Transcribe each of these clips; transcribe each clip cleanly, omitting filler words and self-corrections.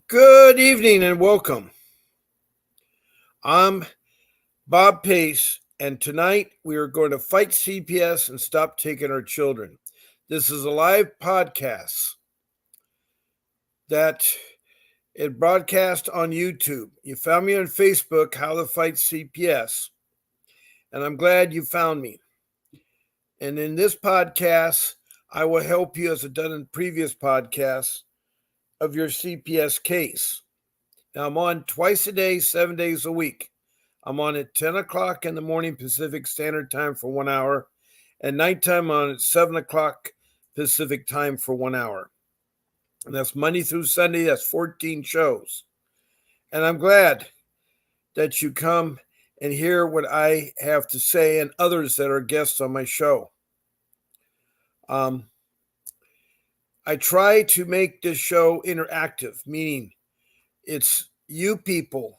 Good evening and welcome. I'm Bob Pace, and tonight we are going to fight CPS and stop taking our children. This is a live podcast that it broadcast on YouTube. You found me on Facebook, How to Fight CPS, and I'm glad you found me. And in this podcast, I will help you, as I've done in previous podcasts, of your CPS case. Now, I'm on twice a day, 7 days a week. I'm on at 10 o'clock in the morning Pacific Standard Time for 1 hour, and nighttime on at 7 o'clock Pacific Time for 1 hour. And that's Monday through Sunday. That's 14 shows. And I'm glad that you come and hear what I have to say and others that are guests on my show. I try to make this show interactive, meaning it's you people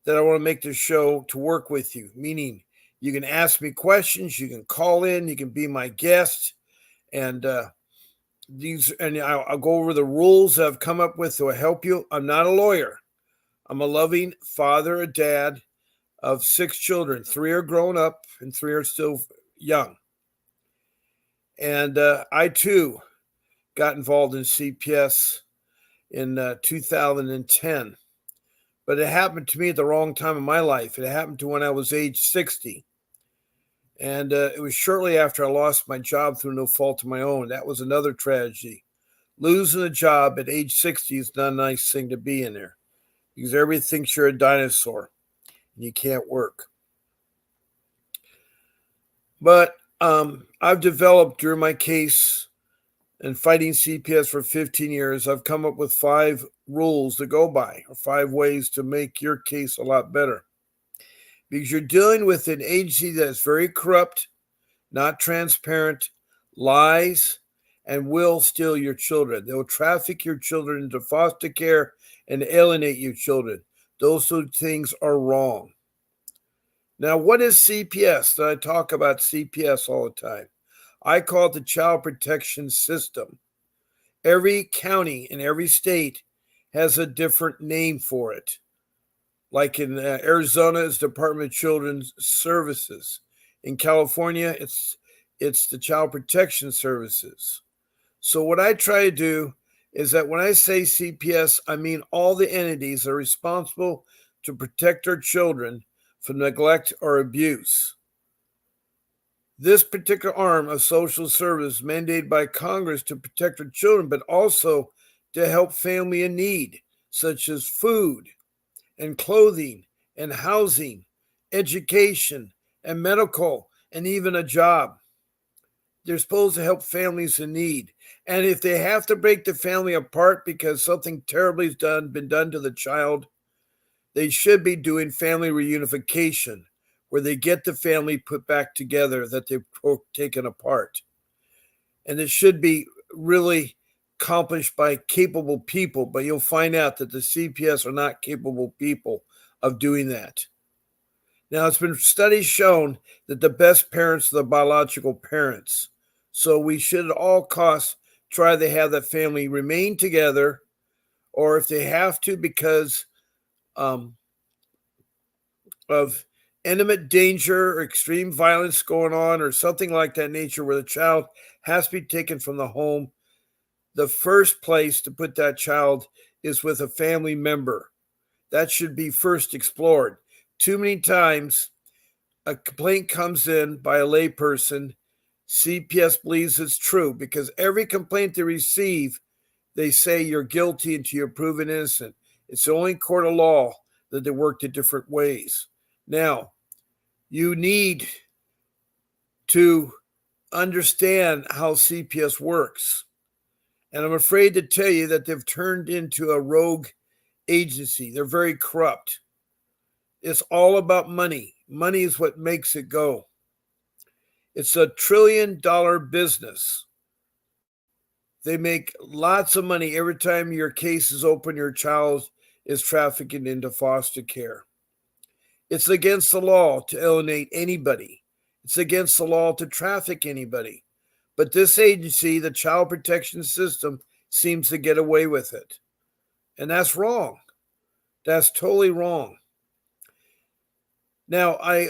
that I want to make this show to work with you, meaning you can ask me questions, you can call in, you can be my guest, and I'll go over the rules that I've come up with to help you. I'm not a lawyer. I'm a loving father, a dad of 6 children. 3 are grown up and 3 are still young. And I too got involved in CPS in 2010. But it happened to me at the wrong time in my life. It happened to when I was age 60. And it was shortly after I lost my job through no fault of my own. That was another tragedy. Losing a job at age 60 is not a nice thing to be in there because everybody thinks you're a dinosaur and you can't work. But I've developed during my case and fighting CPS for 15 years, I've come up with 5 rules to go by, or 5 ways to make your case a lot better. Because you're dealing with an agency that's very corrupt, not transparent, lies, and will steal your children. They'll traffic your children into foster care and alienate your children. Those 2 things are wrong. Now, what is CPS? I talk about CPS all the time. I call it the Child Protection System. Every county in every state has a different name for it. Like in Arizona, it's Department of Children's Services. In California, it's the Child Protection Services. So what I try to do is that when I say CPS, I mean all the entities that are responsible to protect our children from neglect or abuse. This particular arm of social service is mandated by Congress to protect our children, but also to help family in need, such as food and clothing and housing, education and medical, and even a job. They're supposed to help families in need. And if they have to break the family apart because something terribly has been done to the child, they should be doing family reunification, where they get the family put back together that they've taken apart. And it should be really accomplished by capable people, but you'll find out that the CPS are not capable people of doing that. Now, it's been studies shown that the best parents are the biological parents. So we should at all costs try to have that family remain together, or if they have to because of intimate danger or extreme violence going on or something like that nature where the child has to be taken from the home, the first place to put that child is with a family member. That should be first explored. Too many times a complaint comes in by a layperson, CPS believes it's true because every complaint they receive, they say you're guilty until you're proven innocent. It's the only court of law that they work in different ways. Now, you need to understand how CPS works. And I'm afraid to tell you that they've turned into a rogue agency. They're very corrupt. It's all about money. Money is what makes it go. It's $1 trillion business. They make lots of money every time your case is open, your child is trafficked into foster care. It's against the law to alienate anybody. It's against the law to traffic anybody. But this agency, the Child Protection System, seems to get away with it. And that's wrong. That's totally wrong. Now, I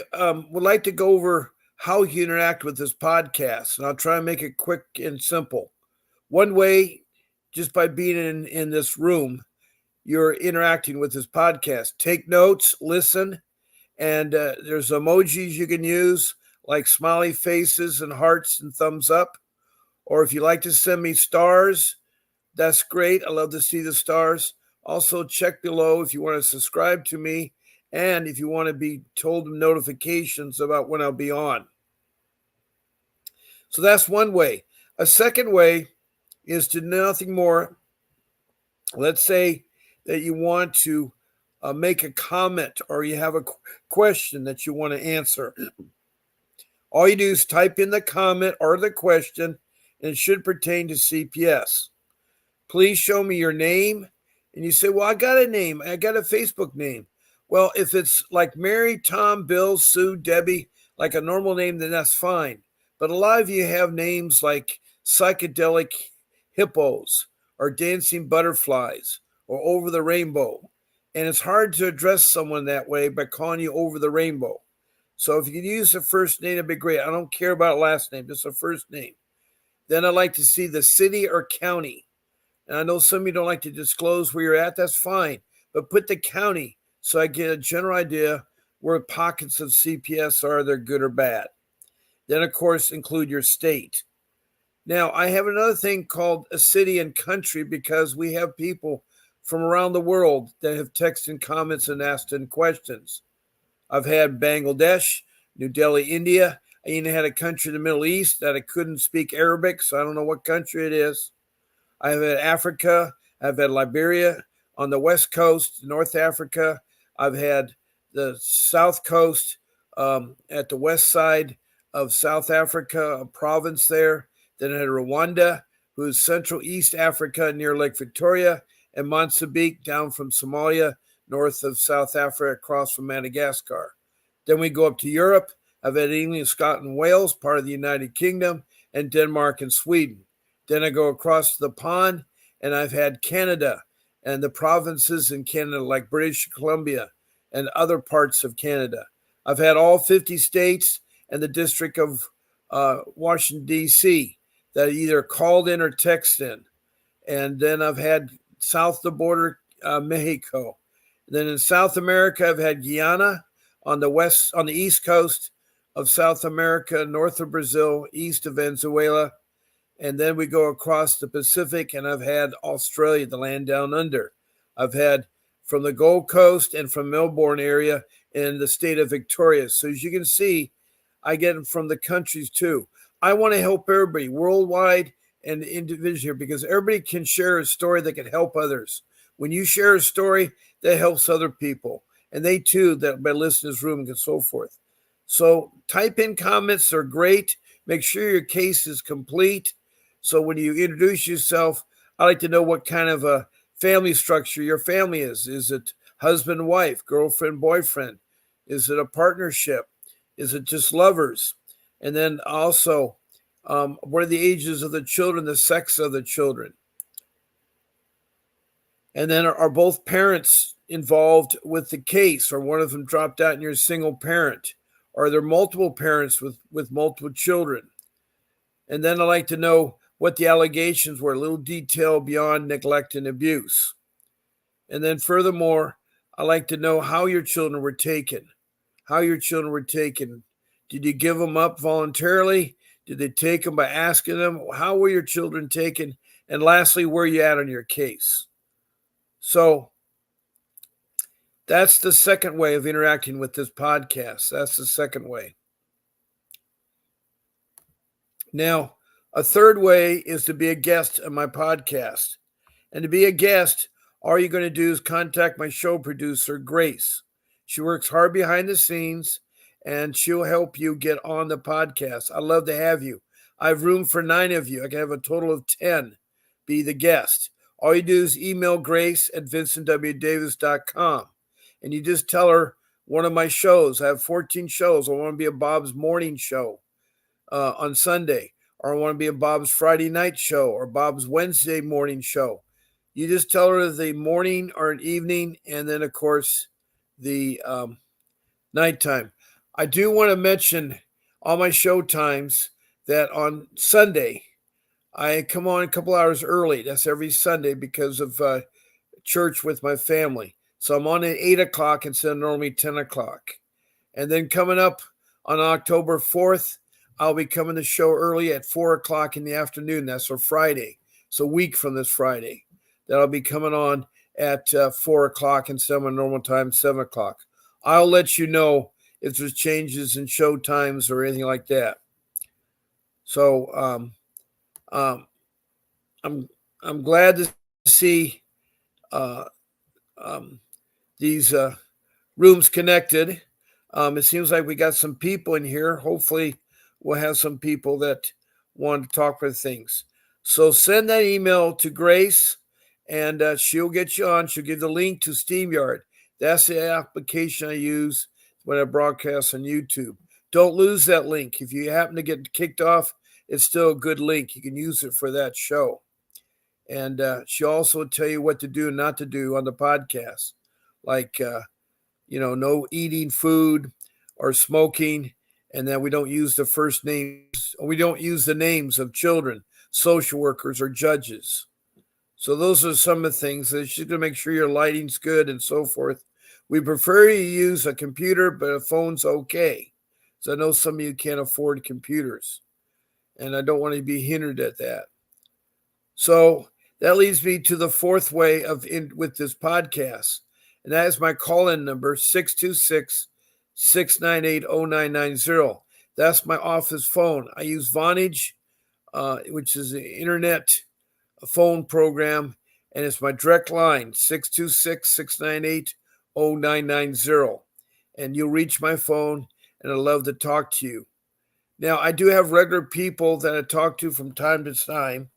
would like to go over how you interact with this podcast, and I'll try and make it quick and simple. One way, just by being in this room, you're interacting with this podcast. Take notes, listen, and there's emojis you can use like smiley faces and hearts and thumbs up. Or if you like to send me stars, that's great. I love to see the stars. Also, check below if you want to subscribe to me and if you want to be told notifications about when I'll be on. So that's one way. A second way is to nothing more. Let's say that you want to make a comment or you have a question that you want to answer. All you do is type in the comment or the question, and it should pertain to CPS. Please show me your name. And you say, well, I got a name. I got a Facebook name. Well, if it's like Mary, Tom, Bill, Sue, Debbie, like a normal name, then that's fine. But a lot of you have names like psychedelic hippos or dancing butterflies or over the rainbow. And it's hard to address someone that way by calling you over the rainbow. So if you could use the first name, it'd be great. I don't care about last name, just the first name. Then I'd like to see the city or county. And I know some of you don't like to disclose where you're at. That's fine. But put the county so I get a general idea where pockets of CPS are, they're good or bad. Then, of course, include your state. Now, I have another thing called a city and country because we have people from around the world that have texted comments and asked in questions. I've had Bangladesh, New Delhi, India. I even had a country in the Middle East that I couldn't speak Arabic, so I don't know what country it is. I've had Africa. I've had Liberia on the West Coast, North Africa. I've had the South Coast at the west side of South Africa, a province there. Then I had Rwanda, who's Central East Africa near Lake Victoria, and Mozambique down from Somalia, north of South Africa, across from Madagascar. Then we go up to Europe. I've had England, Scotland, Wales, part of the United Kingdom, and Denmark and Sweden. Then I go across the pond, and I've had Canada and the provinces in Canada, like British Columbia and other parts of Canada. I've had all 50 states and the District of Washington, D.C. that either called in or texted in. And then I've had south of the border, Mexico. Then in South America, I've had Guyana on the east coast of South America, north of Brazil, east of Venezuela. And then we go across the Pacific, and I've had Australia, the land down under. I've had from the Gold Coast and from Melbourne area in the state of Victoria. So as you can see, I get them from the countries too. I want to help everybody worldwide and individually here because everybody can share a story that can help others. When you share a story, that helps other people. And they too, that by listening to this room and so forth. So type in comments are great. Make sure your case is complete. So when you introduce yourself, I like to know what kind of a family structure your family is. Is it husband, wife, girlfriend, boyfriend? Is it a partnership? Is it just lovers? And then also, what are the ages of the children, the sex of the children? And then are both parents involved with the case, or one of them dropped out and you're a single parent? Are there multiple parents with multiple children? And then I like to know what the allegations were, a little detail beyond neglect and abuse. And then furthermore, I like to know how your children were taken. Did you give them up voluntarily? Did they take them by asking them? How were your children taken? And lastly, where are you at on your case? So that's the second way of interacting with this podcast. That's the second way. Now, a third way is to be a guest on my podcast. And to be a guest, all you're going to do is contact my show producer, Grace. She works hard behind the scenes, and she'll help you get on the podcast. I'd love to have you. I have room for 9 of you. I can have a total of 10 be the guest. All you do is email Grace at vincentwdavis.com. And you just tell her one of my shows. I have 14 shows. I want to be a Bob's morning show on Sunday. Or I want to be a Bob's Friday night show or Bob's Wednesday morning show. You just tell her the morning or an evening, and then, of course, the nighttime. I do want to mention all my show times that on Sunday, I come on a couple hours early. That's every Sunday because of church with my family. So I'm on at 8 o'clock instead of normally 10 o'clock. And then coming up on October 4th, I'll be coming to show early at 4 o'clock in the afternoon. That's for Friday. So a week from this Friday that I'll be coming on at 4 o'clock instead of my normal time, 7 o'clock. I'll let you know if there's changes in show times or anything like that. So I'm glad to see these rooms connected. It seems like we got some people in here. Hopefully, we'll have some people that want to talk with things. So send that email to Grace, and she'll get you on. She'll give the link to StreamYard. That's the application I use when I broadcast on YouTube. Don't lose that link. If you happen to get kicked off, it's still a good link. You can use it for that show. And she'll also tell you what to do and not to do on the podcast, like, no eating food or smoking, and then we don't use the first names. We don't use the names of children, social workers, or judges. So those are some of the things that she's going to make sure your lighting's good and so forth. We prefer you use a computer, but a phone's okay. So I know some of you can't afford computers, and I don't want to be hindered at that. So that leads me to the fourth way with this podcast, and that is my call-in number, 626-698-0990. That's my office phone. I use Vonage, which is the internet phone program, and it's my direct line, 626-698-0990. And you'll reach my phone, and I'd love to talk to you. Now, I do have regular people that I talk to from time to time.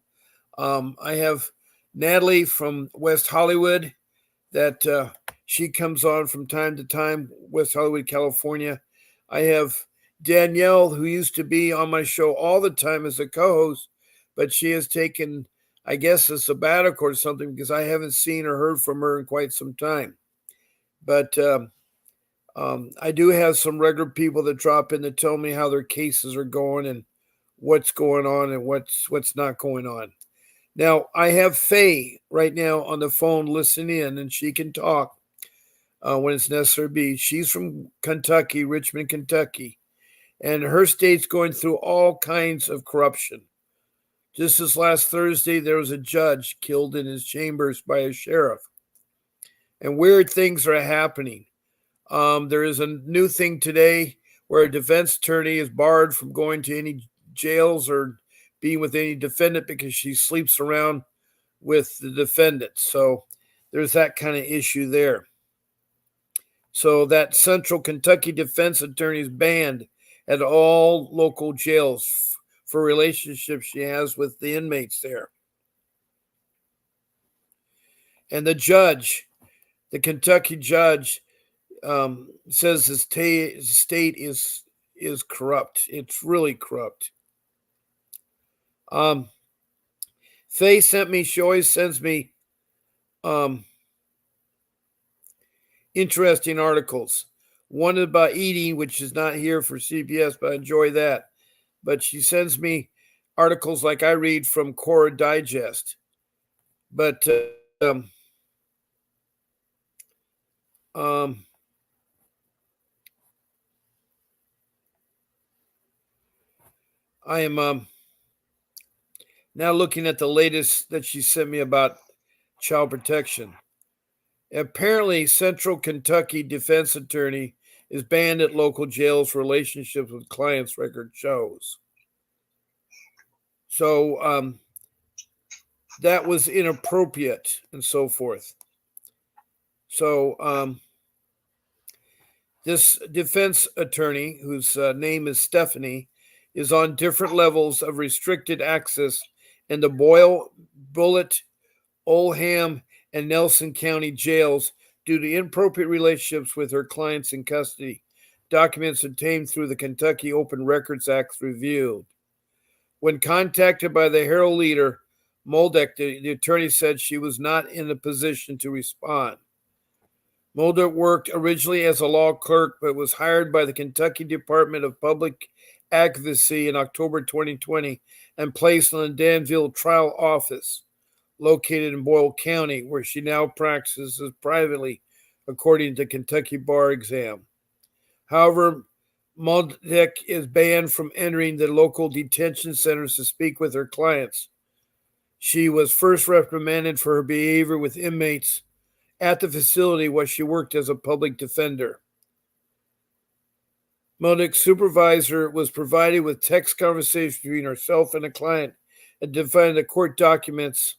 I have Natalie from West Hollywood that she comes on from time to time, West Hollywood, California. I have Danielle, who used to be on my show all the time as a co-host, but she has taken, I guess, a sabbatical or something because I haven't seen or heard from her in quite some time. But I do have some regular people that drop in to tell me how their cases are going and what's going on and what's not going on. Now, I have Faye right now on the phone listening in, and she can talk when it's necessary to be. She's from Kentucky, Richmond, Kentucky, and her state's going through all kinds of corruption. Just this last Thursday, there was a judge killed in his chambers by a sheriff, and weird things are happening. There is a new thing today where a defense attorney is barred from going to any jails or being with any defendant because she sleeps around with the defendant. So there's that kind of issue there. So that Central Kentucky defense attorney is banned at all local jails for relationships she has with the inmates there. And the judge, the Kentucky judge, says the state is corrupt. It's really corrupt. Faye sent me, she always sends me interesting articles. One about eating, which is not here for CPS, but I enjoy that. But she sends me articles like I read from Cora Digest. But I am now looking at the latest that she sent me about child protection. Apparently, Central Kentucky defense attorney is banned at local jails for relationships with clients, record shows. So that was inappropriate and so forth. So this defense attorney, whose name is Stephanie, is on different levels of restricted access in the Boyle, Bullitt, Oldham, and Nelson County jails due to inappropriate relationships with her clients in custody. Documents obtained through the Kentucky Open Records Act revealed. When contacted by the Herald Leader, Moldeck, the attorney, said she was not in a position to respond. Moldeck worked originally as a law clerk, but was hired by the Kentucky Department of Public Advocacy in October 2020 and placed on the Danville Trial Office, located in Boyle County, where she now practices privately, according to Kentucky Bar Exam. However, Moldeck is banned from entering the local detention centers to speak with her clients. She was first reprimanded for her behavior with inmates at the facility where she worked as a public defender. Moldeck's supervisor was provided with text conversations between herself and a client and defined the court documents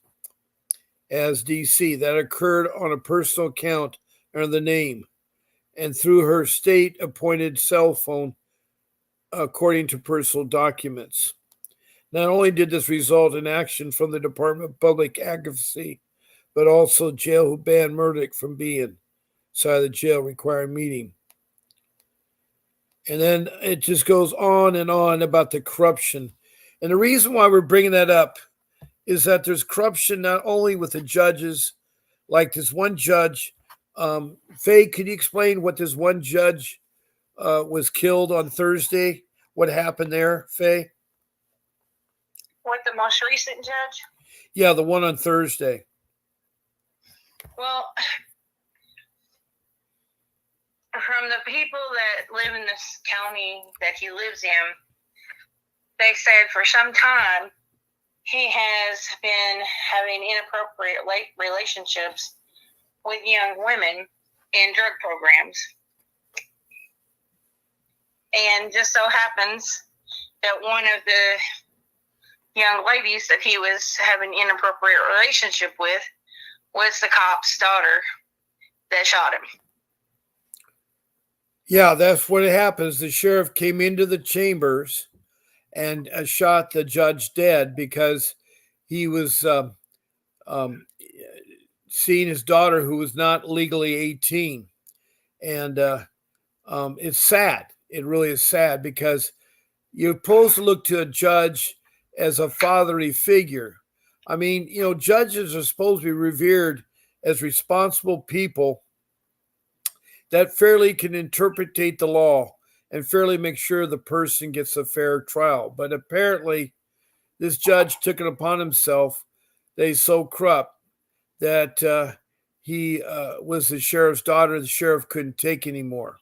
as DC that occurred on a personal account under the name and through her state-appointed cell phone, according to personal documents. Not only did this result in action from the Department of Public Advocacy, but also jail who banned Moldeck from being inside of the jail required meeting. And then it just goes on and on about the corruption. And the reason why we're bringing that up is that there's corruption not only with the judges, like this one judge. Faye, could you explain what this one judge was killed on Thursday? What happened there, Faye? What, the most recent judge? Yeah, the one on Thursday. Well, from the people that live in this county that he lives in, they said for some time he has been having inappropriate relationships with young women in drug programs. And just so happens that one of the young ladies that he was having an inappropriate relationship with was the cop's daughter that shot him. Yeah, that's what happens. The sheriff came into the chambers and shot the judge dead because he was seeing his daughter, who was not legally 18. And it's sad. It really is sad because you're supposed to look to a judge as a fatherly figure. I mean, judges are supposed to be revered as responsible people that fairly can interpretate the law and fairly make sure the person gets a fair trial. But apparently, this judge took it upon himself that he's so corrupt that he was the sheriff's daughter. The sheriff couldn't take anymore.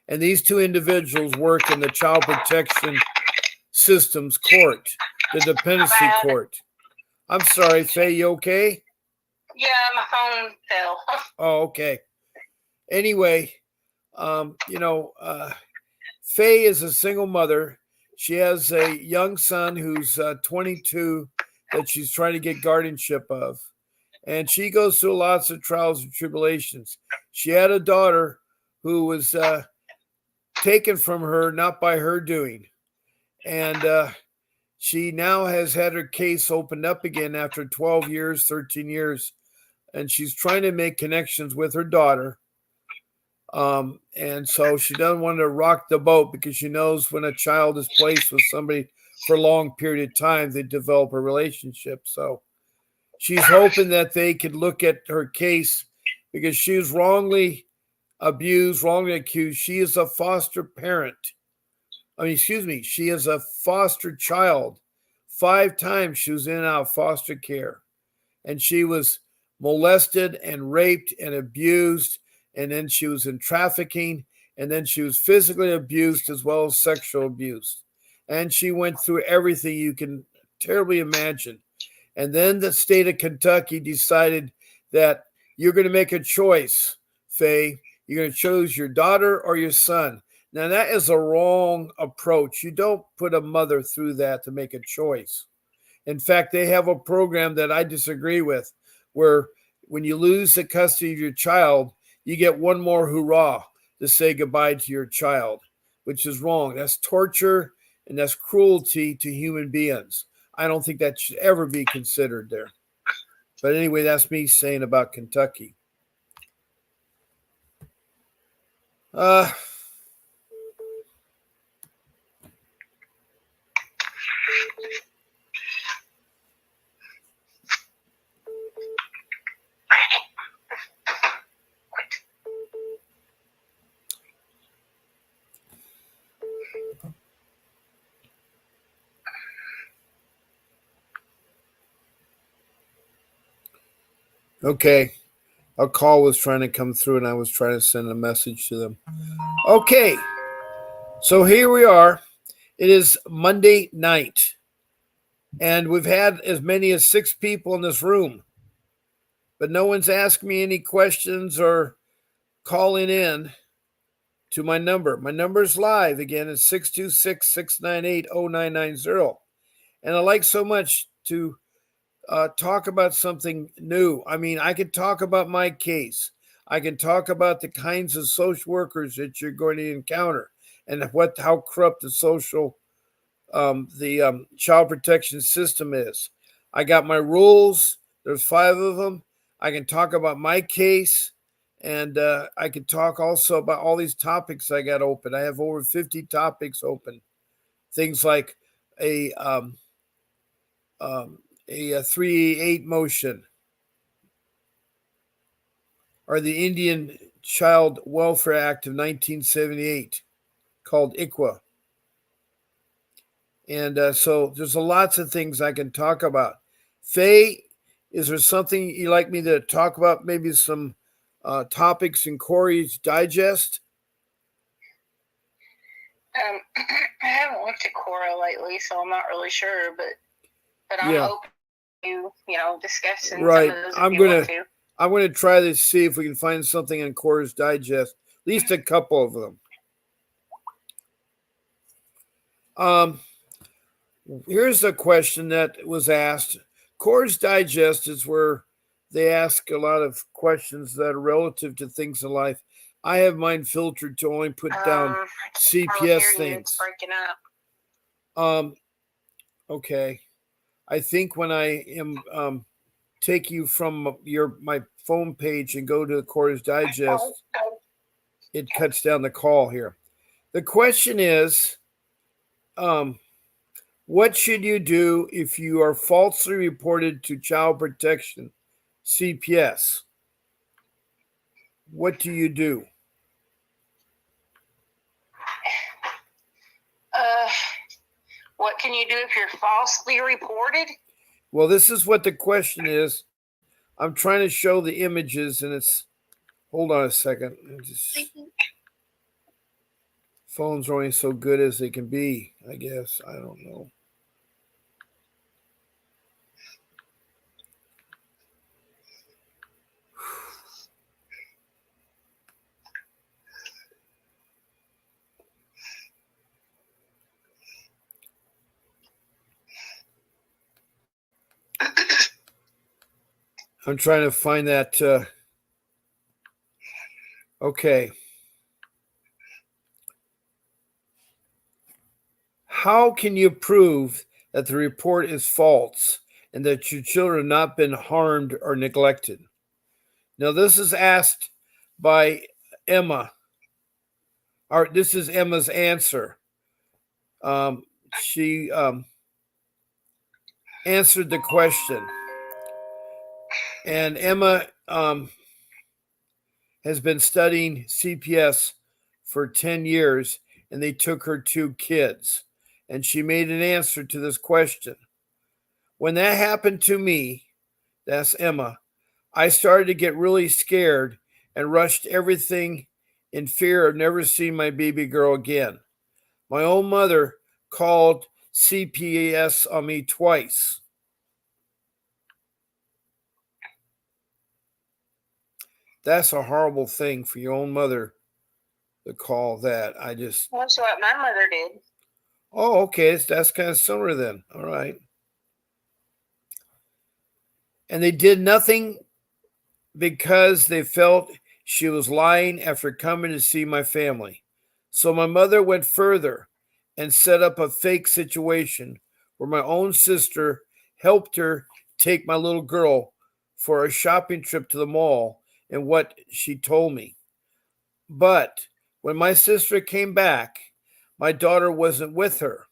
And these two individuals work in the child protection systems court, the dependency court. I'm sorry, Faye, you okay? Yeah, my phone fell. Oh, okay. Anyway, Faye is a single mother. She has a young son who's 22 that she's trying to get guardianship of. And she goes through lots of trials and tribulations. She had a daughter who was taken from her, not by her doing. And she now has had her case opened up again after 12 years, 13 years. And she's trying to make connections with her daughter. And so she doesn't want to rock the boat because she knows when a child is placed with somebody for a long period of time, they develop a relationship. So she's hoping that they could look at her case because she was wrongly abused, wrongly accused. She is a foster parent. She is a foster child. 5 times she was in and out of foster care. And she was molested and raped and abused. And then she was in trafficking. And then she was physically abused as well as sexual abuse. And she went through everything you can terribly imagine. And then the state of Kentucky decided that you're going to make a choice, Faye. You're going to choose your daughter or your son. Now, that is a wrong approach. You don't put a mother through that to make a choice. In fact, they have a program that I disagree with, where when you lose the custody of your child, you get one more hurrah to say goodbye to your child, which is wrong. That's torture and that's cruelty to human beings. I don't think that should ever be considered there. But anyway, that's me saying about Kentucky. Okay. A call was trying to come through and I was trying to send a message to them. Okay. So here we are. It is Monday night. And we've had as many as 6 people in this room. But no one's asked me any questions or calling in to my number. My number is live again. It's 626-698-0990. And I like so much to talk about something new. I mean, I could talk about my case. I can talk about the kinds of social workers that you're going to encounter and how corrupt the child protection system is. I got my rules. There's 5 of them. I can talk about my case, and I can talk also about all these topics I got open. I have over 50 topics open. Things like a 388 motion, or the Indian Child Welfare Act of 1978, called ICWA. And so there's lots of things I can talk about. Faye, is there something you'd like me to talk about? Maybe some topics in Corey's Digest? I haven't looked at Cora lately, so I'm not really sure, but I'm open to, discussing right. some of those if you want to. I'm going to try to see if we can find something in Cora's Digest, at least a couple of them. Here's a question that was asked. Cora's Digest is where they ask a lot of questions that are relative to things in life. I have mine filtered to only put down CPS things. It's breaking up. Okay. I think when I am take you from my phone page and go to Cora's Digest, it cuts down the call here. The question is, what should you do if you are falsely reported to Child Protection CPS? What do you do? What can you do if you're falsely reported? Well, this is what the question is. I'm trying to show the images, and it's. Hold on a second. Phones are only so good as they can be, I guess. I don't know. I'm trying to find that. Okay. How can you prove that the report is false and that your children have not been harmed or neglected? Now, this is asked by Emma. Or this is Emma's answer. She answered the question. And Emma has been studying CPS for 10 years, and they took her 2 kids. And she made an answer to this question. When that happened to me, that's Emma, I started to get really scared and rushed everything in fear of never seeing my baby girl again. My own mother called CPS on me twice. That's a horrible thing for your own mother to call that. That's what my mother did. Oh, okay. That's kind of similar then. All right. And they did nothing because they felt she was lying after coming to see my family. So my mother went further and set up a fake situation where my own sister helped her take my little girl for a shopping trip to the mall, and what she told me. But when my sister came back, my daughter wasn't with her.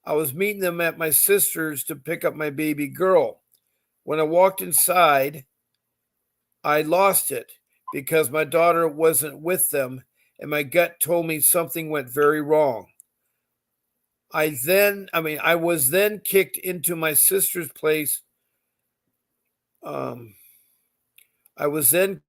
I was meeting them at my sister's to pick up my baby girl. When I walked inside, I lost it because my daughter wasn't with them, and my gut told me something went very wrong. I was then kicked into my sister's place. I was then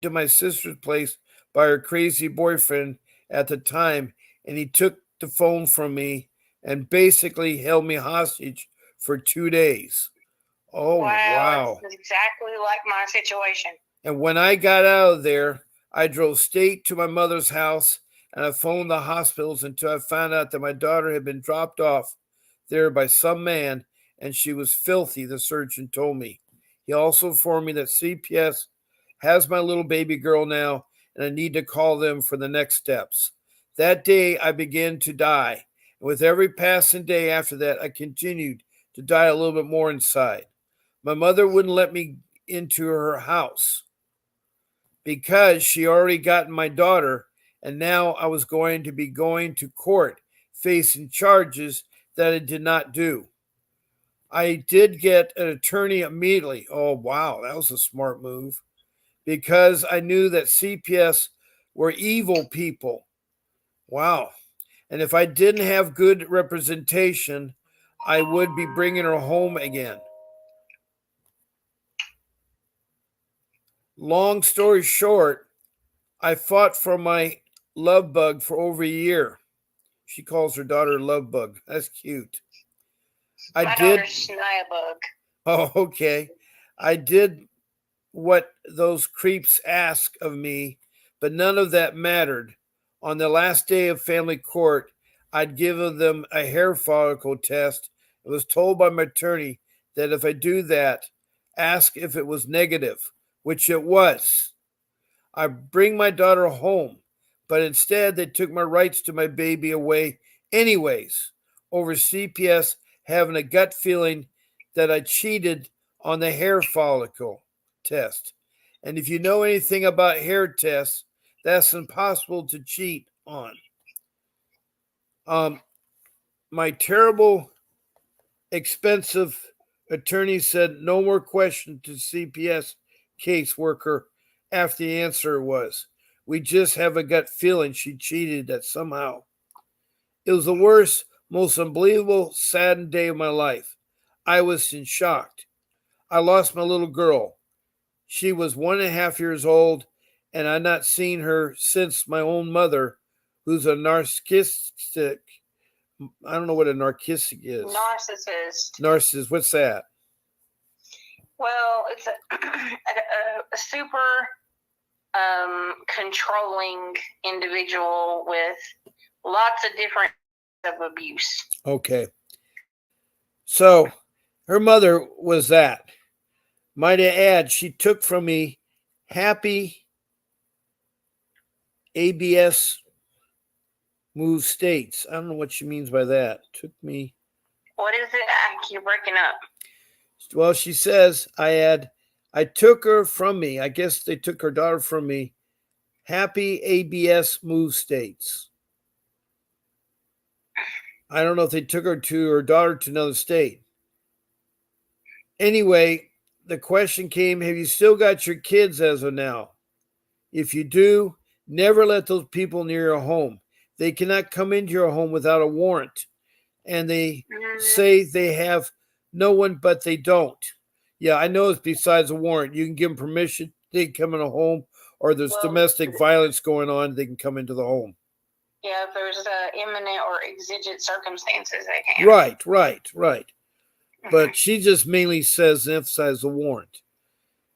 to my sister's place by her crazy boyfriend at the time, and he took the phone from me and basically held me hostage for 2 days. Oh, Wow, wow. it's exactly like my situation. And when I got out of there, I drove straight to my mother's house and I phoned the hospitals until I found out that my daughter had been dropped off there by some man and she was filthy, the surgeon told me. He also informed me that CPS has my little baby girl now and I need to call them for the next steps. That day, I began to die. And with every passing day after that, I continued to die a little bit more inside. My mother wouldn't let me into her house because she already gotten my daughter, and now I was going to be going to court facing charges that I did not do. I did get an attorney immediately. Oh, wow, that was a smart move because I knew that CPS were evil people. Wow. And if I didn't have good representation, I would be bringing her home again. Long story short, I fought for my love bug for over a year. She calls her daughter Love Bug. That's cute. I My did. daughter's Bug. Oh, okay. I did what those creeps asked of me, but none of that mattered. On the last day of family court, I'd given them a hair follicle test. I was told by my attorney that if I do that, ask if it was negative, which it was. I bring my daughter home, but instead they took my rights to my baby away anyways, over CPS having a gut feeling that I cheated on the hair follicle test. And if you know anything about hair tests, that's impossible to cheat on. My terrible, expensive attorney said no more questions to CPS caseworker after the answer was, we just have a gut feeling she cheated that somehow. It was the worst, most unbelievable, saddened day of my life. I was in shock. I lost my little girl. She was 1.5 years old, and I'd not seen her since my own mother, who's a narcissistic. I don't know what a narcissistic is. Narcissist. What's that? Well, it's a super controlling individual with lots of different of abuse. Okay. So her mother was that. Might I add, she took from me happy ABS move states. I don't know what she means by that. Took me. What is it? You're breaking up. Well, she says I took her from me. I guess they took her daughter from me. Happy ABS move states. I don't know if they took her daughter to another state. Anyway, the question came, have you still got your kids as of now? If you do, never let those people near your home. They cannot come into your home without a warrant. And they say they have no one, but they don't. Yeah, I know it's besides a warrant. You can give them permission. They can come in a home, or there's domestic violence going on. They can come into the home. Yeah, if there's imminent or exigent circumstances, they can. Right. But she just mainly says emphasize the warrant.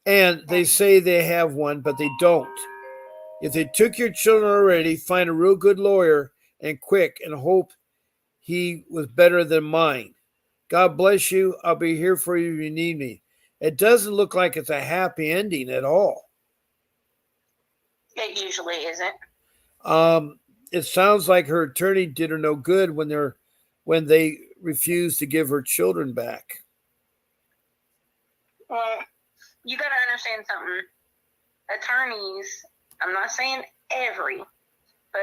And they say they have one, but they don't. If they took your children already, find a real good lawyer and quick and hope he was better than mine. God bless you. I'll be here for you if you need me. It doesn't look like it's a happy ending at all. It usually isn't. It sounds like her attorney did her no good when they refused to give her children back. Well, you got to understand something. Attorneys, I'm not saying every, but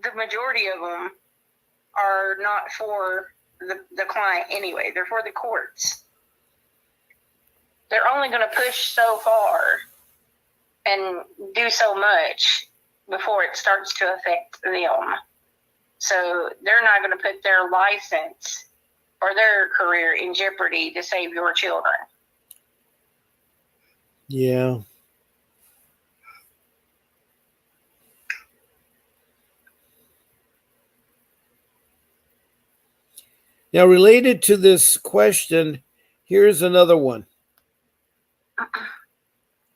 the majority of them are not for the client anyway. They're for the courts. They're only going to push so far and do so much before it starts to affect them. So they're not going to put their license or their career in jeopardy to save your children. Yeah. Now, related to this question, here's another one.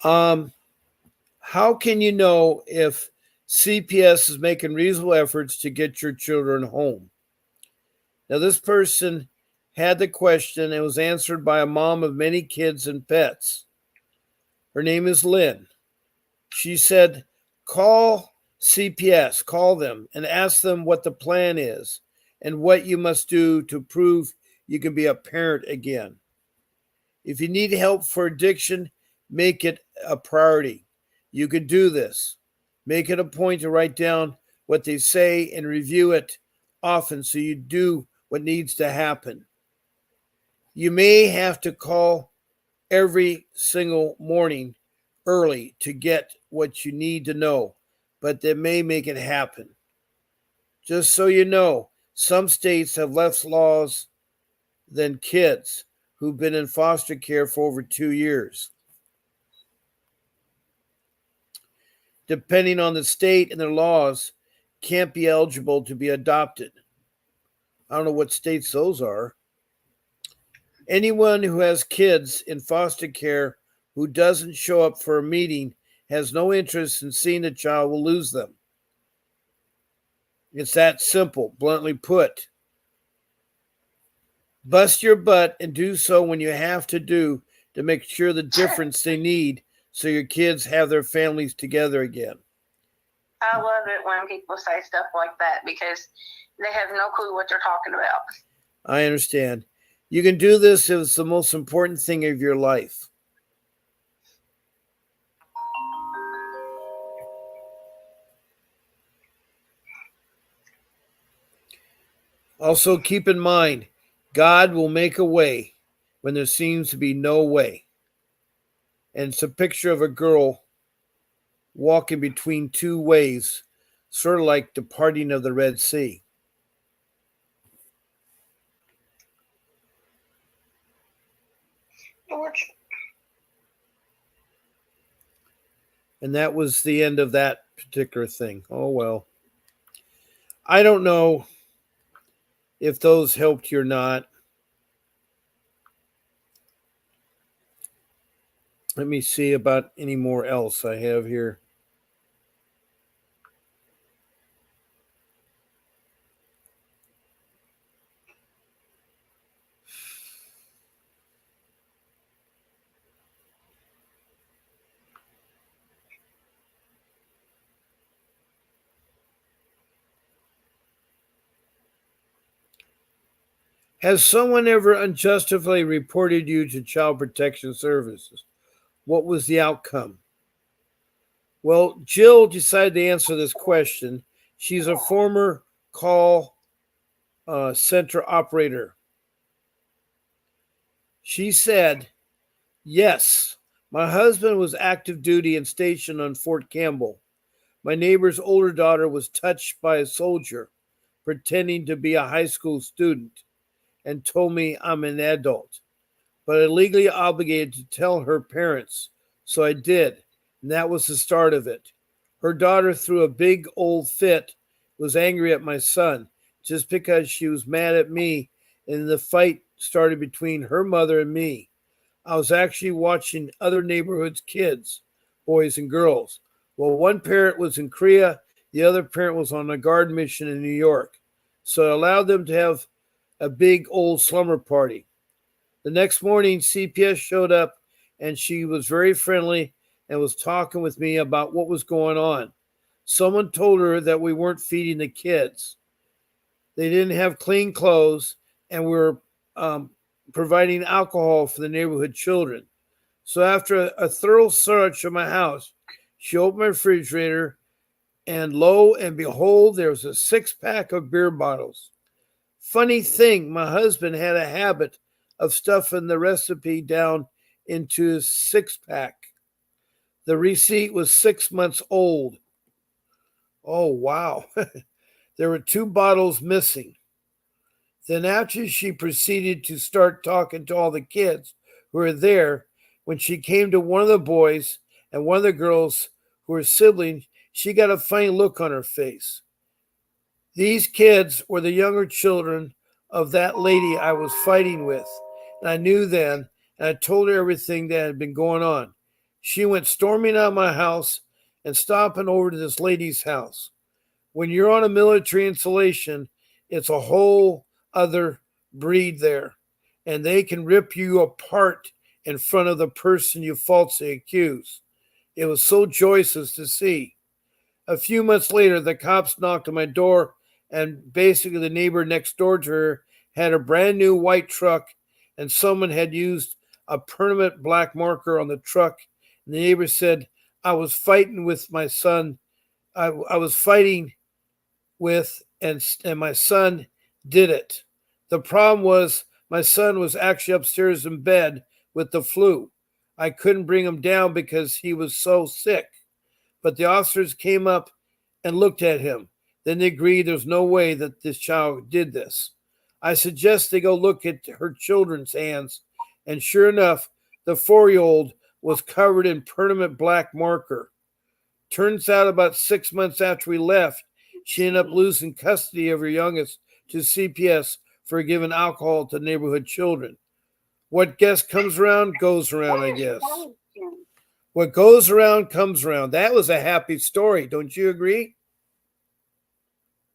How can you know if CPS is making reasonable efforts to get your children home? Now, this person had the question and was answered by a mom of many kids and pets. Her name is Lynn. She said, call CPS, call them and ask them what the plan is and what you must do to prove you can be a parent again. If you need help for addiction, make it a priority. You can do this. Make it a point to write down what they say and review it often so you do what needs to happen. You may have to call every single morning early to get what you need to know, but that may make it happen. Just so you know, some states have less laws than kids who've been in foster care for over 2 years. Depending on the state and their laws, can't be eligible to be adopted. I don't know what states those are. Anyone who has kids in foster care who doesn't show up for a meeting has no interest in seeing the child will lose them. It's that simple, bluntly put. Bust your butt and do so when you have to make sure the difference they need so your kids have their families together again. I love it when people say stuff like that because they have no clue what they're talking about. I understand. You can do this if it's the most important thing of your life. Also, keep in mind, God will make a way when there seems to be no way. And it's a picture of a girl walking between two ways, sort of like the parting of the Red Sea. And that was the end of that particular thing. Oh, well. I don't know if those helped you or not. Let me see about any more else I have here. Has someone ever unjustifiably reported you to Child Protection Services? What was the outcome? Well, Jill decided to answer this question. She's a former call center operator. She said, yes, my husband was active duty and stationed on Fort Campbell. My neighbor's older daughter was touched by a soldier pretending to be a high school student and told me I'm an adult, but I legally obligated to tell her parents, so I did, and that was the start of it. Her daughter threw a big old fit, was angry at my son, just because she was mad at me, and the fight started between her mother and me. I was actually watching other neighborhoods' kids, boys and girls. Well, one parent was in Korea, the other parent was on a guard mission in New York, so I allowed them to have a big old slumber party. The next morning, CPS showed up and she was very friendly and was talking with me about what was going on. Someone told her that we weren't feeding the kids. They didn't have clean clothes and we were providing alcohol for the neighborhood children. So after a thorough search of my house, she opened my refrigerator and lo and behold, there was a 6-pack of beer bottles. Funny thing, my husband had a habit of stuffing the recipe down into his 6-pack. The receipt was 6 months old. Oh, wow. There were 2 bottles missing. Then after she proceeded to start talking to all the kids who were there, when she came to one of the boys and one of the girls who were siblings, she got a funny look on her face. These kids were the younger children of that lady I was fighting with. And I knew then, and I told her everything that had been going on. She went storming out of my house and stomping over to this lady's house. When you're on a military installation, it's a whole other breed there. And they can rip you apart in front of the person you falsely accuse. It was so joyous to see. A few months later, the cops knocked on my door, and basically the neighbor next door to her had a brand new white truck, and someone had used a permanent black marker on the truck. And the neighbor said, I was fighting with my son. I was fighting with, and my son did it. The problem was my son was actually upstairs in bed with the flu. I couldn't bring him down because he was so sick. But the officers came up and looked at him. Then they agreed there's no way that this child did this. I suggest they go look at her children's hands, and sure enough, the 4-year-old was covered in permanent black marker. Turns out about 6 months after we left, she ended up losing custody of her youngest to CPS for giving alcohol to neighborhood children. What guest comes around goes around, I guess. What goes around comes around. That was a happy story. Don't you agree?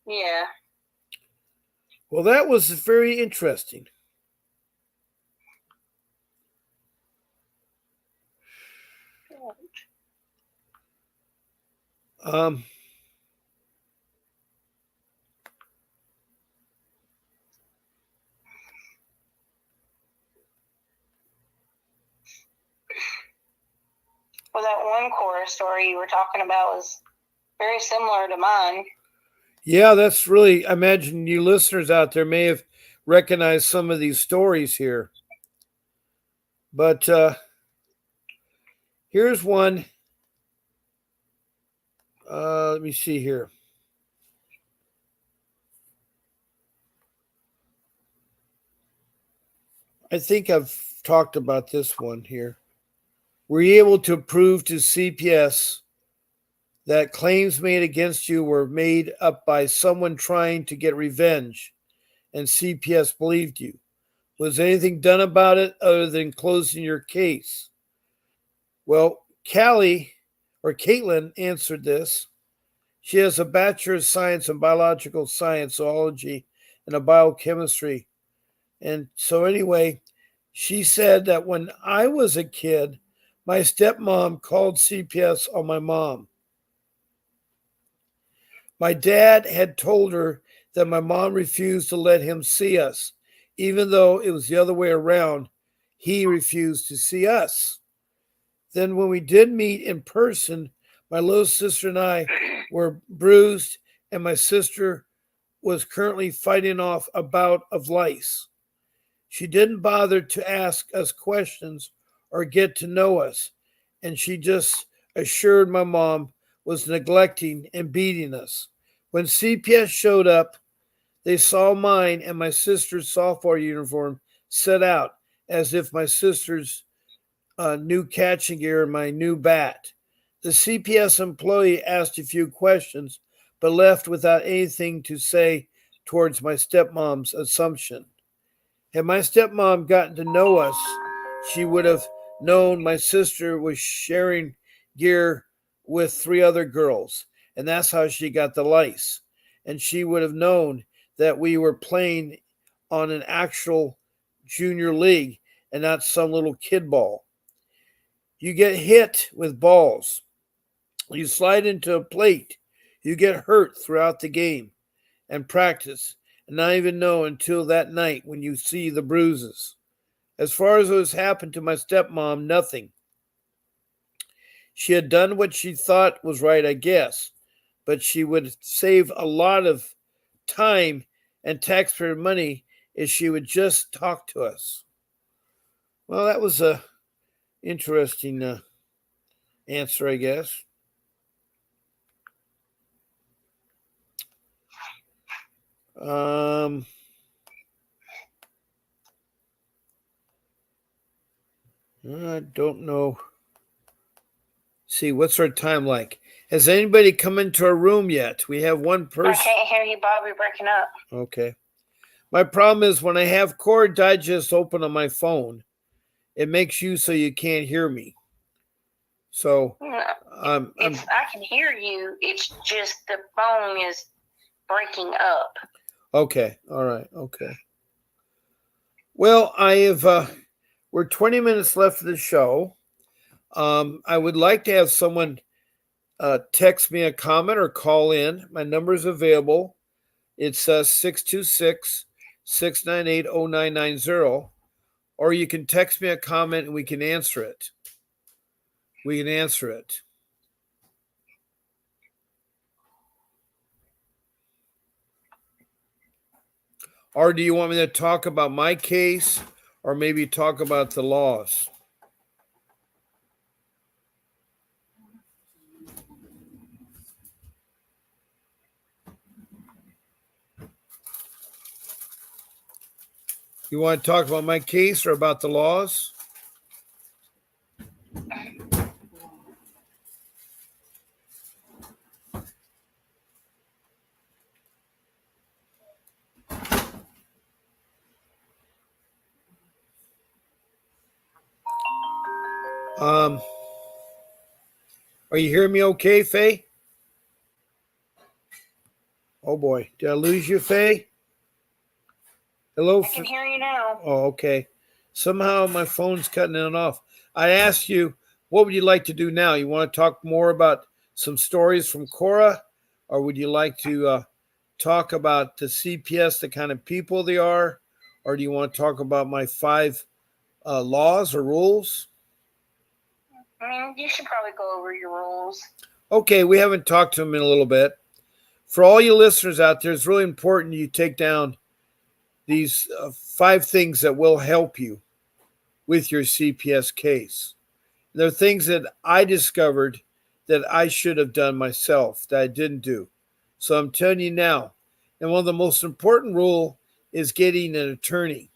Yeah. Well, that was very interesting. Well, that one Cora story you were talking about was very similar to mine. Yeah, that's really, I imagine you listeners out there may have recognized some of these stories here. But here's one. Let me see here. I think I've talked about this one here. Were you able to prove to CPS that claims made against you were made up by someone trying to get revenge, and CPS believed you? Was anything done about it other than closing your case? Well, Caitlin answered this. She has a Bachelor of Science in Biological Science, Zoology, and a Biochemistry. And so anyway, she said that when I was a kid, my stepmom called CPS on my mom. My dad had told her that my mom refused to let him see us, even though it was the other way around. He refused to see us. Then when we did meet in person, my little sister and I were bruised, and my sister was currently fighting off a bout of lice. She didn't bother to ask us questions or get to know us, and she just assured my mom was neglecting and beating us. When CPS showed up, they saw mine and my sister's softball uniform set out as if my sister's new catching gear and my new bat. The CPS employee asked a few questions, but left without anything to say towards my stepmom's assumption. Had my stepmom gotten to know us, she would have known my sister was sharing gear with 3 other girls, and that's how she got the lice. And she would have known that we were playing on an actual junior league and not some little kid ball. You get hit with balls. You slide into a plate. You get hurt throughout the game and practice, and not even know until that night when you see the bruises. As far as what has happened to my stepmom, nothing. She had done what she thought was right, I guess, but she would save a lot of time and taxpayer money if she would just talk to us. Well, that was a interesting answer, I guess. I don't know. See, what's our time like? Has anybody come into our room yet? We have one person. I can't hear you, Bob. You're breaking up. Okay. My problem is when I have Core Digest open on my phone, it makes you so you can't hear me. So I can hear you. It's just the phone is breaking up. Okay. All right. Okay. Well, I have. We're 20 minutes left of the show. I would like to have someone text me a comment or call in. My number is available. It's 626 698 0990. Or you can text me a comment and we can answer it. Or do you want me to talk about my case or maybe talk about the laws? You want to talk about my case or about the laws? Are you hearing me okay, Faye? Oh boy, did I lose you, Faye? Hello? I can hear you now. Oh, okay. Somehow my phone's cutting in and off. I asked you, what would you like to do now? You want to talk more about some stories from Cora? Or would you like to talk about the CPS, the kind of people they are? Or do you want to talk about my 5 laws or rules? You should probably go over your rules. Okay, we haven't talked to them in a little bit. For all you listeners out there, it's really important you take down these 5 things that will help you with your CPS case. They're things that I discovered that I should have done myself that I didn't do. So I'm telling you now. And one of the most important rule is getting an attorney.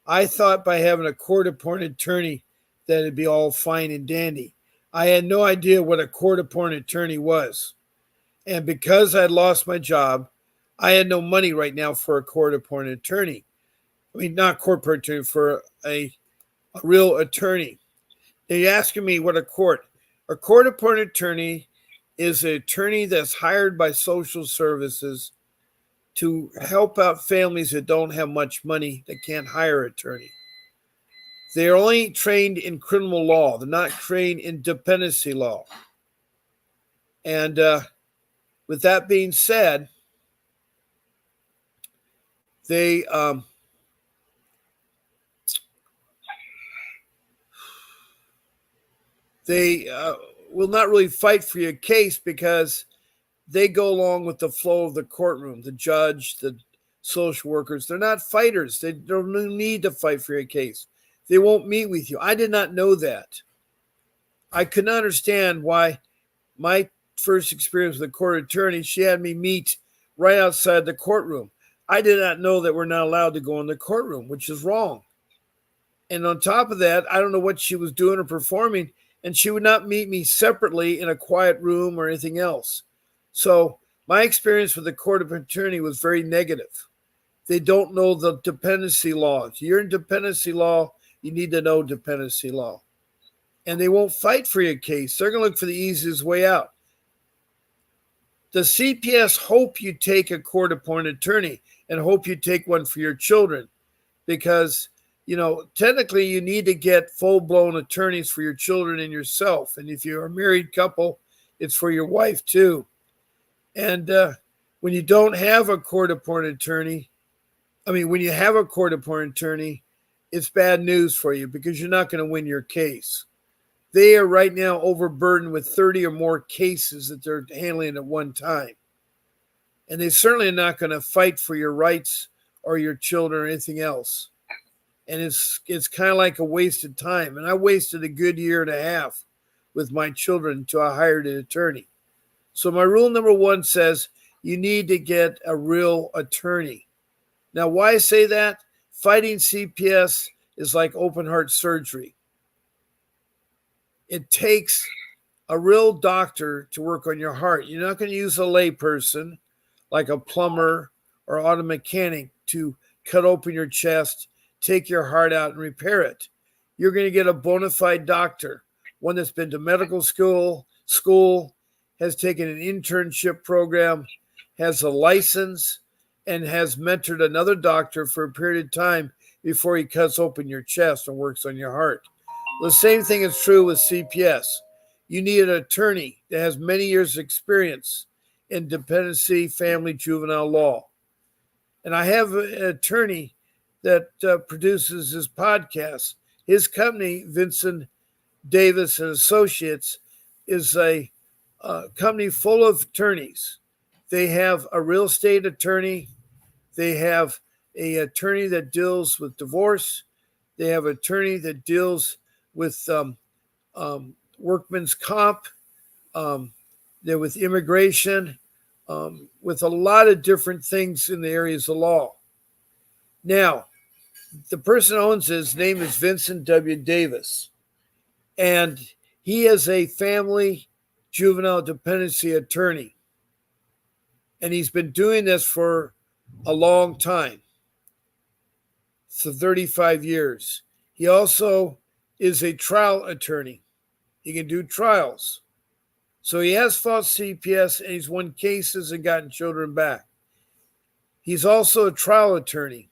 I thought by having a court-appointed attorney that it'd be all fine and dandy. I had no idea what a court-appointed attorney was. And because I'd lost my job, I had no money right now for a court-appointed attorney. I mean, not corporate attorney, for a real attorney. Now you're asking me what a court-appointed attorney is an attorney that's hired by social services to help out families that don't have much money that can't hire an attorney. They're only trained in criminal law. They're not trained in dependency law. And with that being said, they will not really fight for your case because they go along with the flow of the courtroom, the judge, the social workers. They're not fighters. They don't need to fight for your case. They won't meet with you. I did not know that. I could not understand why my first experience with a court attorney, she had me meet right outside the courtroom. I did not know that we're not allowed to go in the courtroom, which is wrong. And on top of that, I don't know what she was doing or performing, and she would not meet me separately in a quiet room or anything else. So my experience with the court of attorney was very negative. They don't know the dependency law. If you're in dependency law, you need to know dependency law. And they won't fight for your case. They're going to look for the easiest way out. The CPS hope you take a court-appointed attorney and hope you take one for your children because, technically you need to get full-blown attorneys for your children and yourself. And if you're a married couple, it's for your wife too. And when you don't have a court-appointed attorney, when you have a court-appointed attorney, it's bad news for you because you're not going to win your case. They are right now overburdened with 30 or more cases that they're handling at one time. And they certainly are not going to fight for your rights or your children or anything else. And it's kind of like a wasted time. And I wasted a good year and a half with my children until I hired an attorney. So my rule number 1 says you need to get a real attorney. Now, why I say that? Fighting CPS is like open heart surgery. It takes a real doctor to work on your heart. You're not going to use a lay person like a plumber or auto mechanic to cut open your chest, take your heart out, and repair it. You're going to get a bona fide doctor, one that's been to medical school, has taken an internship program, has a license, and has mentored another doctor for a period of time before he cuts open your chest and works on your heart. The same thing is true with CPS. You need an attorney that has many years of experience in dependency, family, juvenile law. And I have an attorney that produces his podcast. His company, Vincent Davis and Associates, is a company full of attorneys. They have a real estate attorney. They have an attorney that deals with divorce. They have an attorney that deals with workman's comp. They're with immigration, with a lot of different things in the areas of law. Now, the person who owns his name is Vincent W. Davis, and he is a family juvenile dependency attorney. And he's been doing this for a long time, so 35 years. He also is a trial attorney. He can do trials. So he has fought CPS and he's won cases and gotten children back. He's also a trial attorney.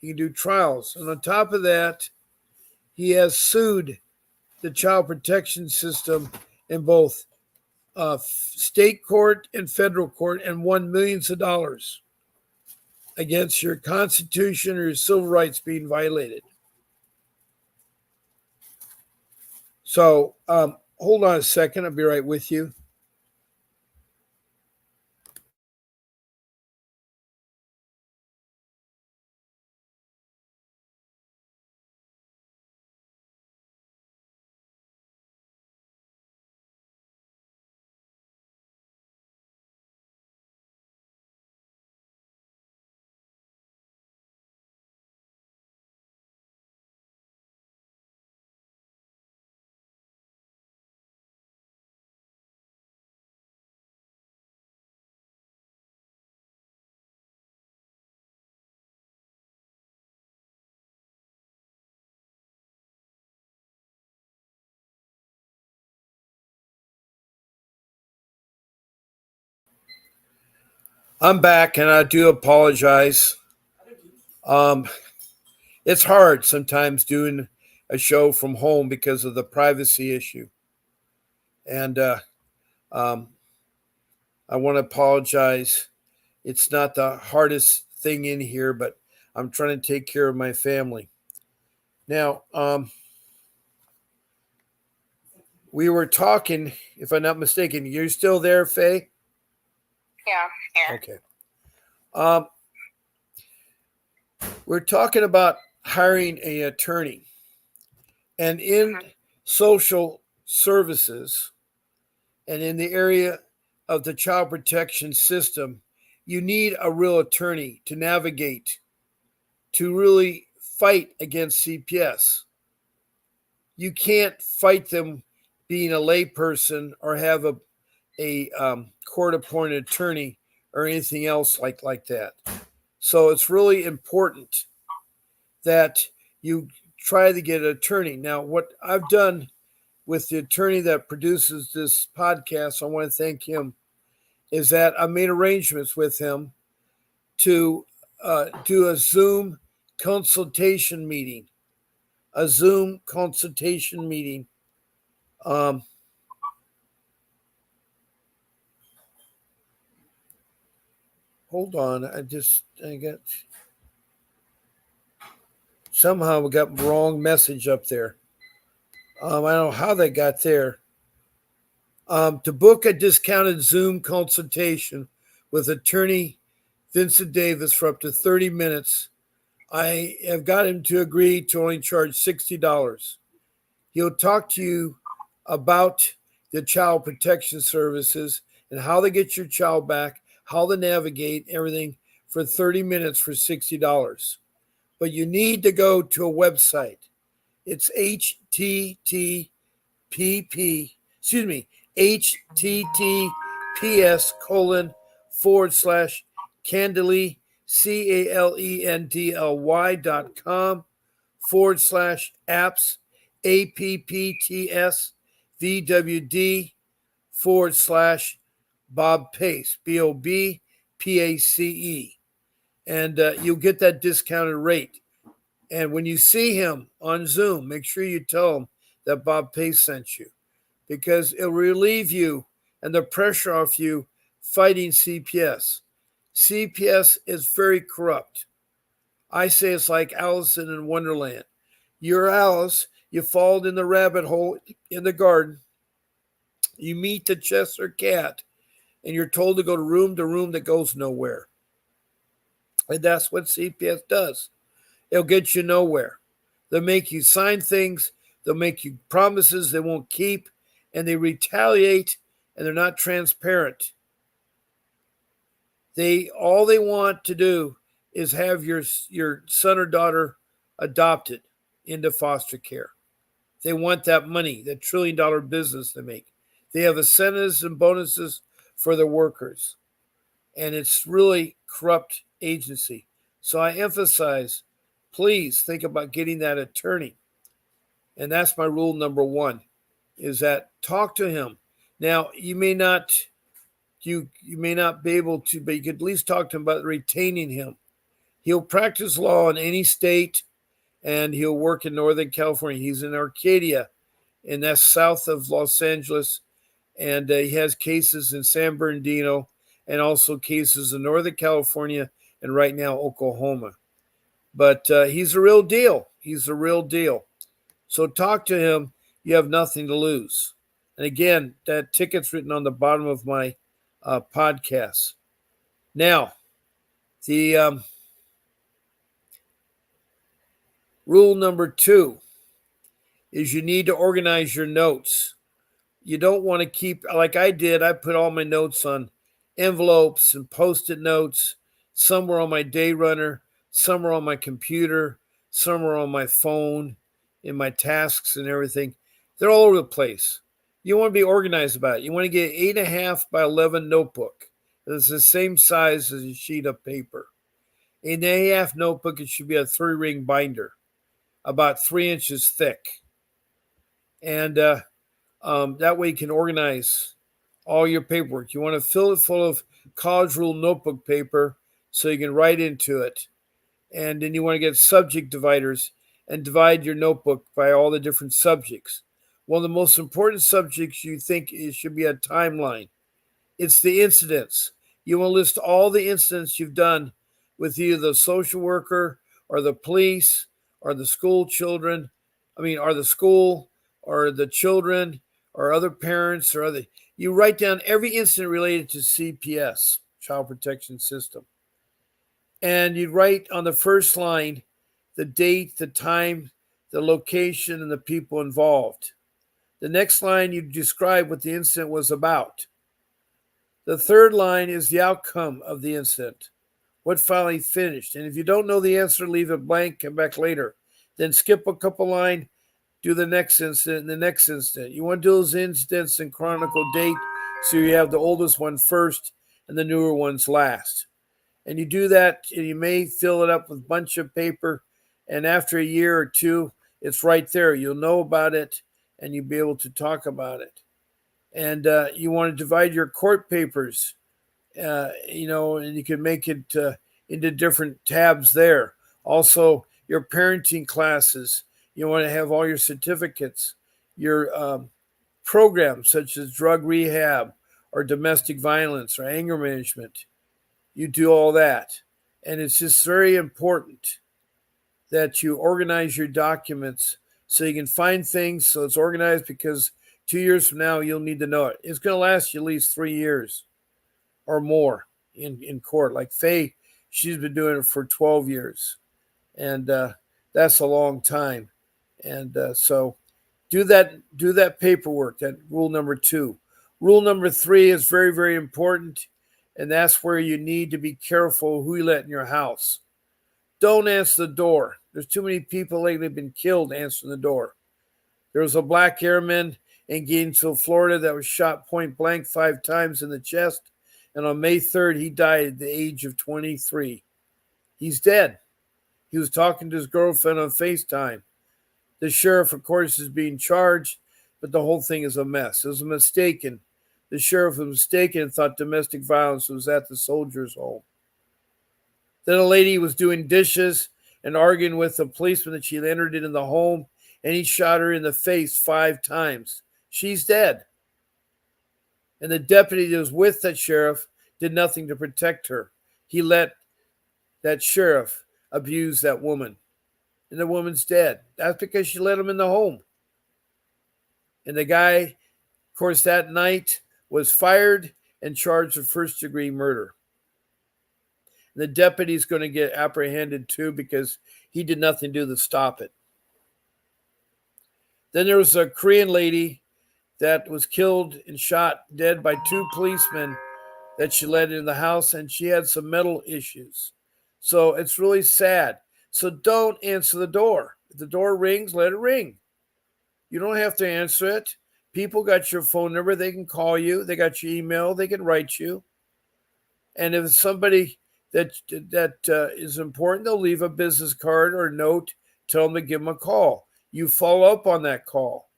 He can do trials. And on top of that, he has sued the child protection system in both state court and federal court and won millions of dollars against your Constitution or your civil rights being violated. So hold on a second. I'll be right with you. I'm back and I do apologize. It's hard sometimes doing a show from home because of the privacy issue. And I want to apologize. It's not the hardest thing in here, but I'm trying to take care of my family. Now, we were talking, if I'm not mistaken, you're still there, Faye? Yeah. Okay. We're talking about hiring an attorney. And in social services and in the area of the child protection system, you need a real attorney to navigate, to really fight against CPS. You can't fight them being a layperson or have a court-appointed attorney or anything else like that. So it's really important that you try to get an attorney. Now, what I've done with the attorney that produces this podcast, I want to thank him, is that I made arrangements with him to do a Zoom consultation meeting. Hold on, somehow we got wrong message up there. I don't know how they got there. To book a discounted Zoom consultation with attorney Vincent Davis for up to 30 minutes, I have got him to agree to only charge $60. He'll talk to you about the child protection services and how to get your child back, how to navigate everything for 30 minutes for $60. But you need to go to a website. It's https://candidly CALENDLY.com/apps, APPTS/VWD/Bob Pace, BOBPACE. And you'll get that discounted rate. And when you see him on Zoom, make sure you tell him that Bob Pace sent you, because it'll relieve you and the pressure off you fighting CPS. CPS is very corrupt. I say it's like Alice in Wonderland. You're Alice, you fall in the rabbit hole in the garden, you meet the Chester cat, and you're told to go to room that goes nowhere. And that's what CPS does. It'll get you nowhere. They'll make you sign things, they'll make you promises they won't keep, and they retaliate, and they're not transparent. All they want to do is have your son or daughter adopted into foster care. They want that money, that $1 trillion business they make. They have incentives and bonuses for their workers. And it's really corrupt agency. So I emphasize, please think about getting that attorney. And that's my rule number 1, is that talk to him. Now, you may not be able to, but you could at least talk to him about retaining him. He'll practice law in any state, and he'll work in Northern California. He's in Arcadia, and that's south of Los Angeles. And he has cases in San Bernardino and also cases in Northern California and right now Oklahoma. But he's a real deal. He's a real deal. So talk to him. You have nothing to lose. And again, that ticket's written on the bottom of my podcast. Now, the rule number 2 is you need to organize your notes. You don't want to keep, like I did, I put all my notes on envelopes and Post-it notes. Some were on my day runner, some were on my computer, some were on my phone, in my tasks and everything. They're all over the place. You want to be organized about it. You want to get 8.5 by 11 notebook. It's the same size as a sheet of paper. In the 8.5 notebook, it should be a 3-ring binder, about 3 inches thick. And that way you can organize all your paperwork. You want to fill it full of college rule notebook paper so you can write into it. And then you want to get subject dividers and divide your notebook by all the different subjects. One of the most important subjects you think it should be a timeline. It's the incidents. You want to list all the incidents you've done with either the social worker or the police or the school children. Or the school or the children or other parents or other. You write down every incident related to CPS, Child Protection System. And you write on the first line the date, the time, the location, and the people involved. The next line, you describe what the incident was about. The third line is the outcome of the incident, what finally finished. And if you don't know the answer, leave it blank, come back later. Then skip a couple lines, do the next incident and the next incident. You want to do those incidents in chronicle date so you have the oldest one first and the newer ones last. And you do that, and you may fill it up with a bunch of paper, and after a year or two, it's right there. You'll know about it, and you'll be able to talk about it. And you want to divide your court papers, and you can make it into different tabs there. Also, your parenting classes. You want to have all your certificates, your programs such as drug rehab or domestic violence or anger management. You do all that. And it's just very important that you organize your documents so you can find things so it's organized, because 2 years from now, you'll need to know it. It's going to last you at least 3 years or more in court. Like Faye, she's been doing it for 12 years. And that's a long time. And so do that paperwork, that rule number 2. Rule number 3 is very, very important. And that's where you need to be careful who you let in your house. Don't answer the door. There's too many people lately have been killed answering the door. There was a black airman in Gainesville, Florida, that was shot point blank 5 times in the chest. And on May 3rd, he died at the age of 23. He's dead. He was talking to his girlfriend on FaceTime. The sheriff, of course, is being charged, but the whole thing is a mess. It was mistaken. The sheriff was mistaken and thought domestic violence was at the soldier's home. Then a lady was doing dishes and arguing with a policeman that she had entered into the home, and he shot her in the face 5 times. She's dead. And the deputy that was with that sheriff did nothing to protect her. He let that sheriff abuse that woman. And the woman's dead. That's because she let him in the home. And the guy, of course, that night was fired and charged with first-degree murder. And the deputy's going to get apprehended too because he did nothing to stop it. Then there was a Korean lady that was killed and shot dead by 2 policemen that she let in the house, and she had some mental issues. So it's really sad. So don't answer the door. If the door rings, let it ring. You don't have to answer it. People got your phone number. They can call you. They got your email. They can write you. And if it's somebody that is important, they'll leave a business card or a note. Tell them to give them a call. You follow up on that call.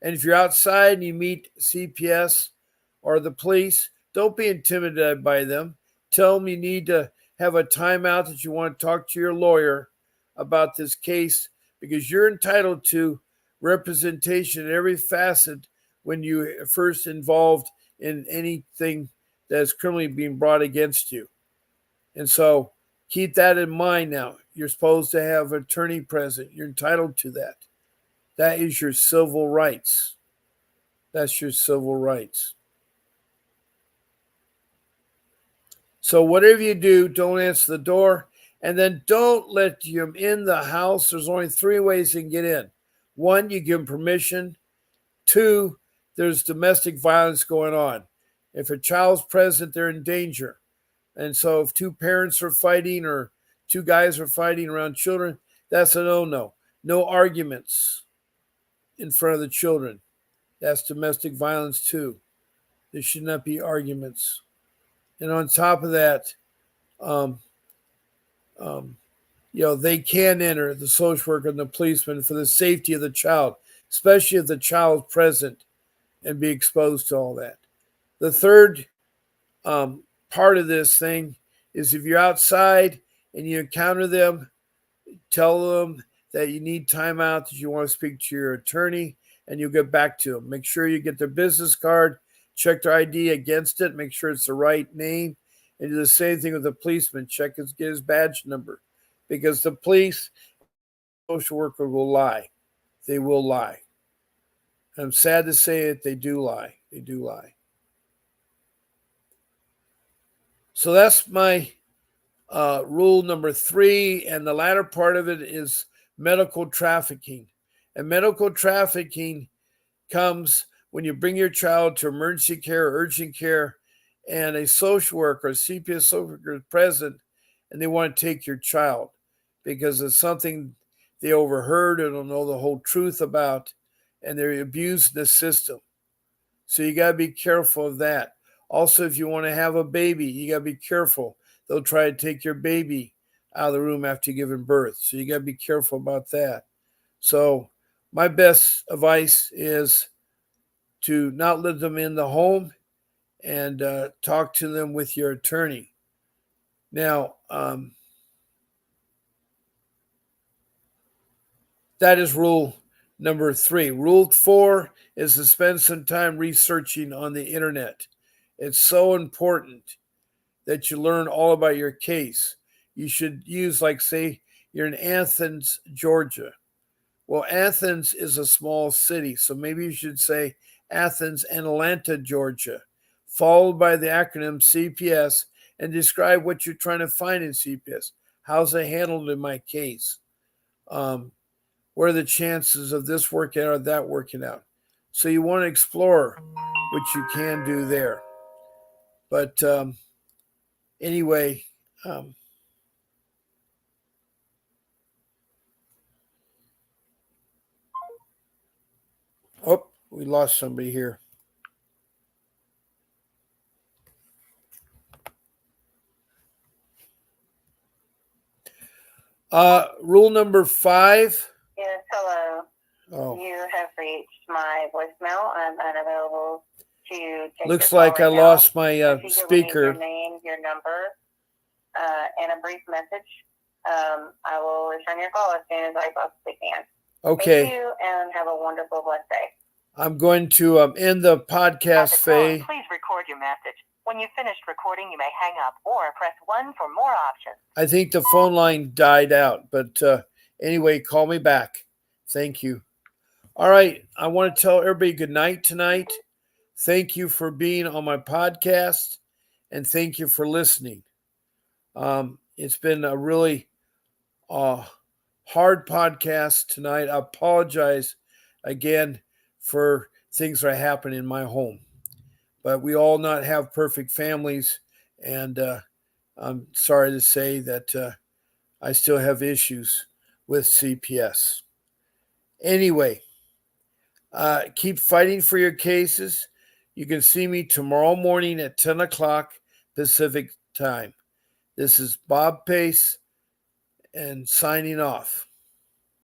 And if you're outside and you meet CPS or the police, don't be intimidated by them. Tell them you need to have a timeout, that you want to talk to your lawyer about this case, because you're entitled to representation in every facet when you first involved in anything that's criminally being brought against you. And so keep that in mind now. You're supposed to have an attorney present. You're entitled to that. That is your civil rights. That's your civil rights. So whatever you do, don't answer the door, and then don't let them in the house. There's only 3 ways you can get in. 1, you give them permission. 2, there's domestic violence going on. If a child's present, they're in danger. And so if 2 parents are fighting or 2 guys are fighting around children, that's a no-no. No arguments in front of the children. That's domestic violence too. There should not be arguments. And on top of that, they can enter, the social worker and the policeman, for the safety of the child, especially if the child's present, and be exposed to all that. The third part of this thing is, if you're outside and you encounter them, tell them that you need time out, that you want to speak to your attorney, and you'll get back to them. Make sure you get their business card, check their ID against it, make sure it's the right name, and do the same thing with the policeman. Get his badge number, because the police, social worker will lie. They will lie. I'm sad to say it, they do lie. They do lie. So that's my rule number 3, and the latter part of it is medical trafficking. And medical trafficking comes when you bring your child to emergency care or urgent care, and a social worker, a CPS social worker is present, and they want to take your child because it's something they overheard or don't know the whole truth about, and they're abusing the system. So you got to be careful of that. Also, if you want to have a baby, you got to be careful. They'll try to take your baby out of the room after you've given birth. So you got to be careful about that. So my best advice is to not let them in the home, and talk to them with your attorney. Now, that is rule number 3. Rule 4 is to spend some time researching on the internet. It's so important that you learn all about your case. You should use, like, say, you're in Athens, Georgia. Well, Athens is a small city, so maybe you should say Athens and Atlanta, Georgia, followed by the acronym CPS, and describe what you're trying to find in CPS. How's it handled in my case? What are the chances of this working out or that working out? So you want to explore what you can do there. But anyway, we lost somebody here. Rule number 5. Yes, hello. Oh, You have reached my voicemail. I'm unavailable to take looks your call like right I now. lost my If you give me your speaker. name, your number, and a brief message, I will return your call as soon as I possibly can. Okay. Thank you, and have a wonderful, blessed day. I'm going to end the podcast, Faye. Please record your message. When you've finished recording, you may hang up or press 1 for more options. I think the phone line died out, but anyway, call me back. Thank you. All right. I want to tell everybody good night tonight. Thank you for being on my podcast, and thank you for listening. It's been a really hard podcast tonight. I apologize again for things that happen in my home, but we all not have perfect families, and I'm sorry to say that I still have issues with CPS. Anyway, keep fighting for your cases. You can see me tomorrow morning at 10 o'clock Pacific time. This is Bob Pace and signing off.